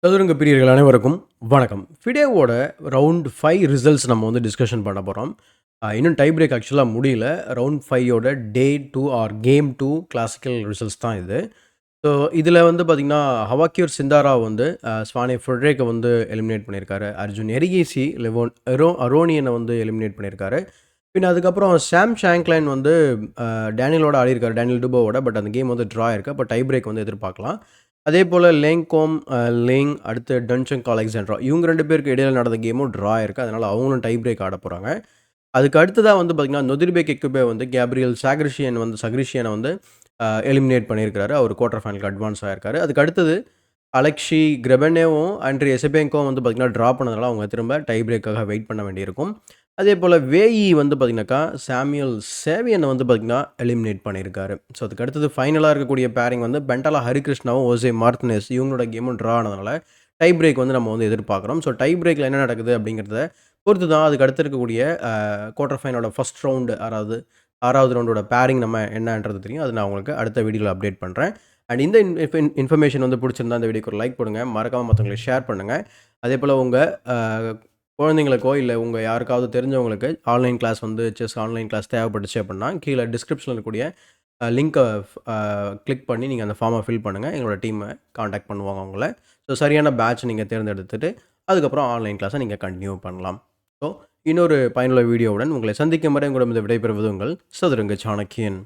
சதுரங்க பிரியர்கள் அனைவருக்கும் வணக்கம். ஃபிடேவோட ரவுண்ட் 5 ரிசல்ட்ஸ் நம்ம வந்து டிஸ்கஷன் பண்ண போறோம். இன்னும் டை பிரேக் ஆக்சுவலா முடியல. ரவுண்ட் 5 ஓட டே 2 ஆர் கேம் 2 கிளாசிக்கல் ரிசல்ட்ஸ் தான் இது. ஸோ இதில வந்து பார்த்தீங்கன்னா, ஹவாக்கியூர் சிந்தாரா வந்து ஸ்வானே ஃப்ரெட்ரிக்க வந்து எலிமினேட் பண்ணியிருக்காரு. அர்ஜுன் எரிகேசி, லெவோன் அரோனியன வந்து எலிமினேட் பண்ணியிருக்காரு. பின்ன அதுக்கப்புறம் சாம் ஷாங்க்லைன் வந்து டேனியலோட ஆடியிருக்காரு. டேனியல் டுபோவோட. பட் அந்த கேம் வந்து ட்ரா ஆயிருக்கு. அப்ப டை பிரேக் வந்து எதிர்பார்க்கலாம். அதேபோல லேங்காம், லேங் அடுத்து டன்சங்க் அலெக்சாண்ட்ரா இவங்க 2 பேருக்கு இடையில நடந்த கேமும் ட்ரா ஆயிருக்கு. அதனால அவங்களும் டை பிரேக் ஆடப் போறாங்க. அதுக்கு அடுத்ததா வந்து பார்த்தீங்கன்னா, நொதிர்பேக் எக்குபே வந்து கேப்ரியல் சக்ரிஷியன வந்து எலிமினேட் பண்ணியிருக்காரு. அவர் குவார்ட்டர் ஃபைனலுக்கு அட்வான்ஸ் ஆயிருக்காரு. அதுக்கு அடுத்தது அலெக்ஸி கிரெபனேவும், ஆண்ட்ரி எசபேங்கோவும் வந்து பார்த்தீங்கன்னா, ட்ரா பண்ணதுனால அவங்க திரும்ப டை பிரேக்காக வெயிட் பண்ண வேண்டியிருக்கும். அதேபோல வேயி வந்து பார்த்தீங்கன்னாக்கா, சாமுயல் சேவியன வந்து பார்த்தீங்கன்னா, எலிமினேட் பண்ணியிருக்காரு. ஸோ அதுக்கு அடுத்தது ஃபைனலா இருக்கக்கூடிய பேரிங் வந்து பென்டலா ஹரிகிருஷ்ணாவும், ஓசே மார்டினெஸ் இவங்களோட கேமும் ட்ரா ஆனதுனால, டை பிரேக் வந்து நம்ம வந்து எதிர்பார்க்குறோம். ஸோ டை பிரேக்ல என்ன நடக்குது அப்படிங்கிறத பொறுத்து தான் அதுக்கு அடுத்து இருக்கக்கூடிய குவார்ட்டர் ஃபைனலோட ஃபர்ஸ்ட் ரவுண்டு 6வது ரவுண்டோட பேரிங் நம்ம என்னன்றது தெரியும். அது நான் உங்களுக்கு அடுத்த வீடியோல அப்டேட் பண்றேன். அண்ட் இந்த இன்ஃபர்மேஷன் வந்து பிடிச்சிருந்தா அந்த வீடியோக்கு ஒரு லைக் போடுங்க. மறக்காம மத்தவங்களுக்கு ஷேர் பண்ணுங்க. அதேபோல உங்க அ குழந்தைங்களுக்கோ, இல்ல உங்க யாருக்காவது தெரிஞ்சவங்களுக்கு ஆன்லைன் கிளாஸ் வந்து செஸ் ஆன்லைன் கிளாஸ் தேவைப்பட்டுச்சு அப்படின்னா, கீழ டிஸ்கிரிப்ஷன்ல இருக்கக்கூடிய லிங்க்க கிளிக் பண்ணி நீங்க அந்த ஃபார்ம ஃபில் பண்ணுங்க. எங்களோட டீம கான்டாக்ட் பண்ணுவாங்க உங்கள. ஸோ சரியான பேட்ச் நீங்க தேர்ந்தெடுத்துட்டு, அதுக்கப்புறம் ஆன்லைன் கிளாஸ நீங்க கன்டின்யூ பண்ணலாம். ஸோ இன்னொரு பயனுள்ள வீடியோவுடன் உங்களை சந்திக்கும் வரை உங்களிடமிருந்து விடைபெறுவது உங்கள் சதுரங்க சாணக்கியன்.